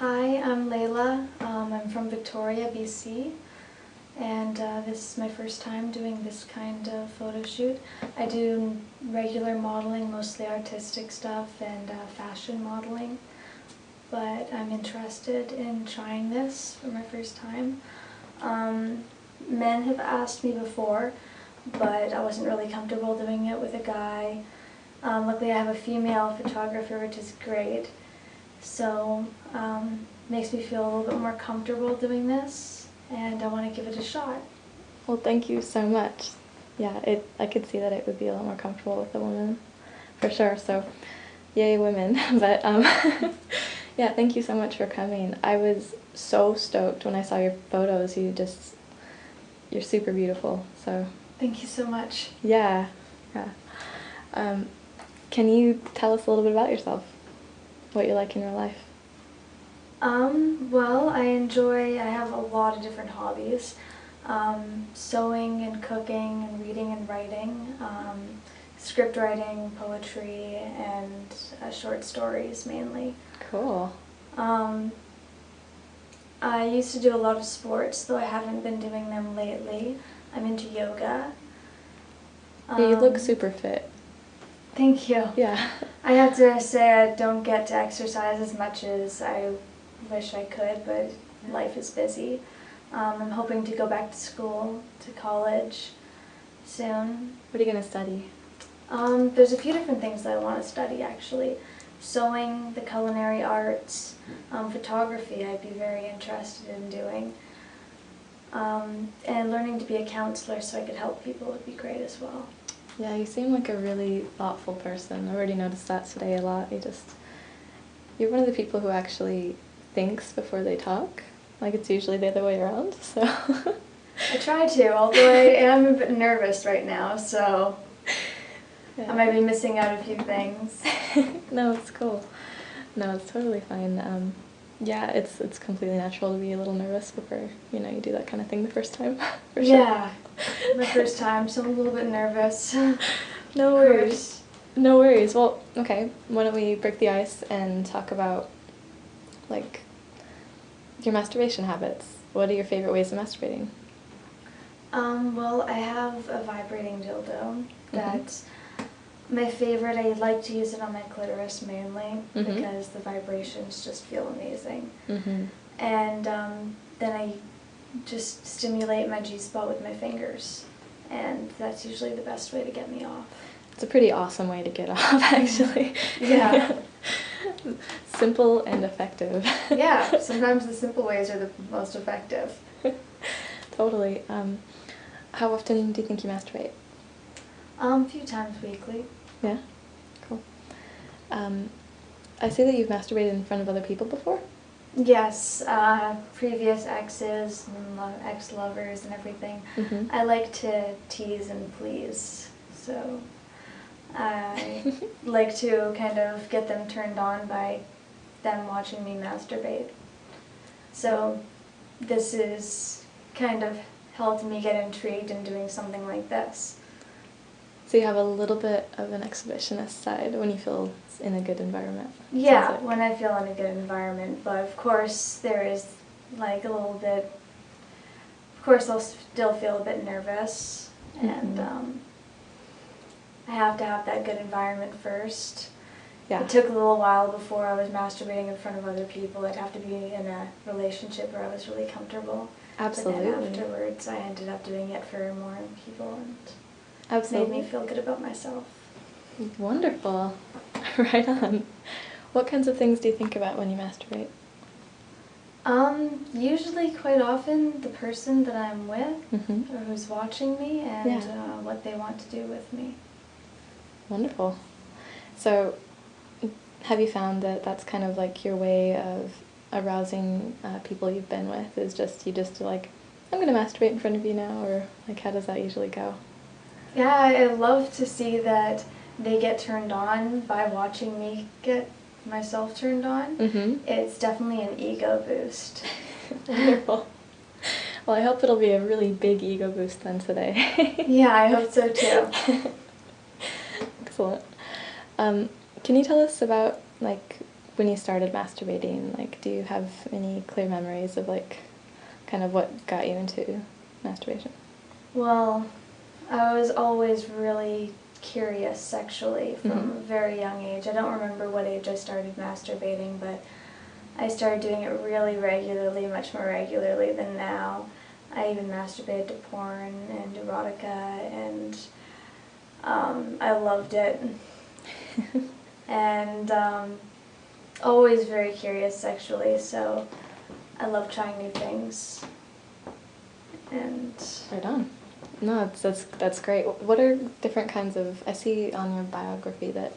Hi, I'm Leyla. I'm from Victoria, BC, and this is my first time doing this kind of photo shoot. I do regular modeling, mostly artistic stuff, and fashion modeling, but I'm interested in trying this for my first time. Men have asked me before, but I wasn't really comfortable doing it with a guy. Luckily I have a female photographer, which is great. So makes me feel a little bit more comfortable doing this, and I want to give it a shot. Well, thank you so much. Yeah, I could see that it would be a lot more comfortable with a woman, for sure. So, yay women. But yeah, thank you so much for coming. I was so stoked when I saw your photos. You're super beautiful. So. Thank you so much. Yeah. Can you tell us a little bit about yourself? What you're like in real life? Well, I have a lot of different hobbies. Sewing and cooking and reading and writing, script writing, poetry, and short stories mainly. Cool. I used to do a lot of sports, though I haven't been doing them lately. I'm into yoga. You look super fit. Thank you. Yeah. I have to say I don't get to exercise as much as I wish I could, but life is busy. I'm hoping to go back to school, to college soon. What are you going to study? There's a few different things that I want to study actually. Sewing, the culinary arts, photography I'd be very interested in doing. And learning to be a counselor so I could help people would be great as well. Yeah, you seem like a really thoughtful person. I've already noticed that today a lot. You're one of the people who actually thinks before they talk. Like, it's usually the other way around, so. I try to, although I am a bit nervous right now, so yeah. I might be missing out a few things. No, it's cool. No, it's totally fine. Yeah, it's completely natural to be a little nervous before, you do that kind of thing the first time, for sure. Yeah, my first time, so I'm a little bit nervous. No worries. No worries. Well, okay, why don't we break the ice and talk about, like, your masturbation habits. What are your favorite ways of masturbating? Well, I have a vibrating dildo that's my favorite. I like to use it on my clitoris mainly because the vibrations just feel amazing. And then I just stimulate my G-spot with my fingers, and that's usually the best way to get me off. It's a pretty awesome way to get off, actually. Yeah. Simple and effective. Yeah, sometimes the simple ways are the most effective. Totally. How often do you think you masturbate? A few times weekly. Yeah? Cool. I see that you've masturbated in front of other people before? Yes, previous exes and ex-lovers and everything. I like to tease and please, so I like to kind of get them turned on by them watching me masturbate. So this is kind of helped me get intrigued in doing something like this. So you have a little bit of an exhibitionist side when you feel in a good environment. Yeah, when I feel in a good environment, but of course there is like a little bit, of course I'll still feel a bit nervous, and I have to have that good environment first. Yeah. It took a little while before I was masturbating in front of other people. I'd have to be in a relationship where I was really comfortable. Absolutely. But then afterwards I ended up doing it for more people, and absolutely made me feel good about myself. Wonderful. Right on. What kinds of things do you think about when you masturbate? Usually quite often the person that I'm with or who's watching me, and what they want to do with me. Wonderful. So have you found that that's kind of like your way of arousing people you've been with, is you just like, I'm going to masturbate in front of you now, or like how does that usually go? Yeah, I love to see that they get turned on by watching me get myself turned on. It's definitely an ego boost. Wonderful. Well, I hope it'll be a really big ego boost then today. Yeah, I hope so too. Excellent. Can you tell us about like when you started masturbating, like, do you have any clear memories of, like, kind of what got you into masturbation? Well, I was always really curious sexually from a very young age. I don't remember what age I started masturbating, but I started doing it really regularly, much more regularly than now. I even masturbated to porn and erotica, and I loved it. And always very curious sexually, so I love trying new things. And right on. No, that's great. What are different kinds of? I see on your biography that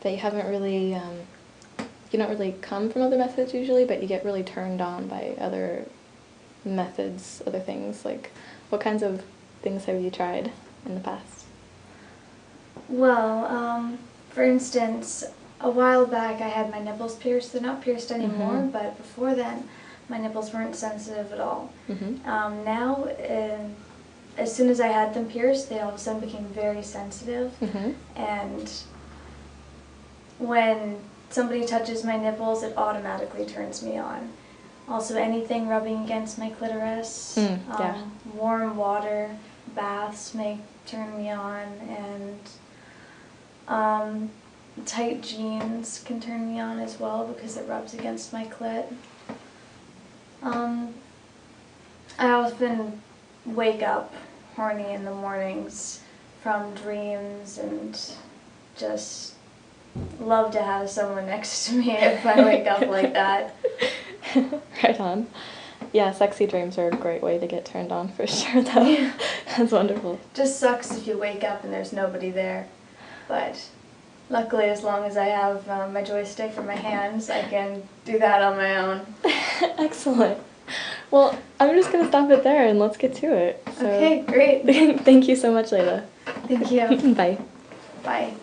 you haven't really you don't really come from other methods usually, but you get really turned on by other methods, other things. Like, what kinds of things have you tried in the past? well, for instance, a while back I had my nipples pierced. They're not pierced anymore, but before then my nipples weren't sensitive at all. Now, as soon as I had them pierced, they all of a sudden became very sensitive. And when somebody touches my nipples, it automatically turns me on. Also, anything rubbing against my clitoris, warm water, baths may turn me on, and tight jeans can turn me on as well because it rubs against my clit. I often wake up horny in the mornings from dreams and just love to have someone next to me if I wake up like that. Right on. Yeah, sexy dreams are a great way to get turned on for sure, though. Yeah. That's wonderful. Just sucks if you wake up and there's nobody there. But luckily, as long as I have my joystick or my hands, I can do that on my own. Excellent. Well, I'm just going to stop it there and let's get to it. So, okay, great. Thank you so much, Leyla. Thank you. Bye. Bye.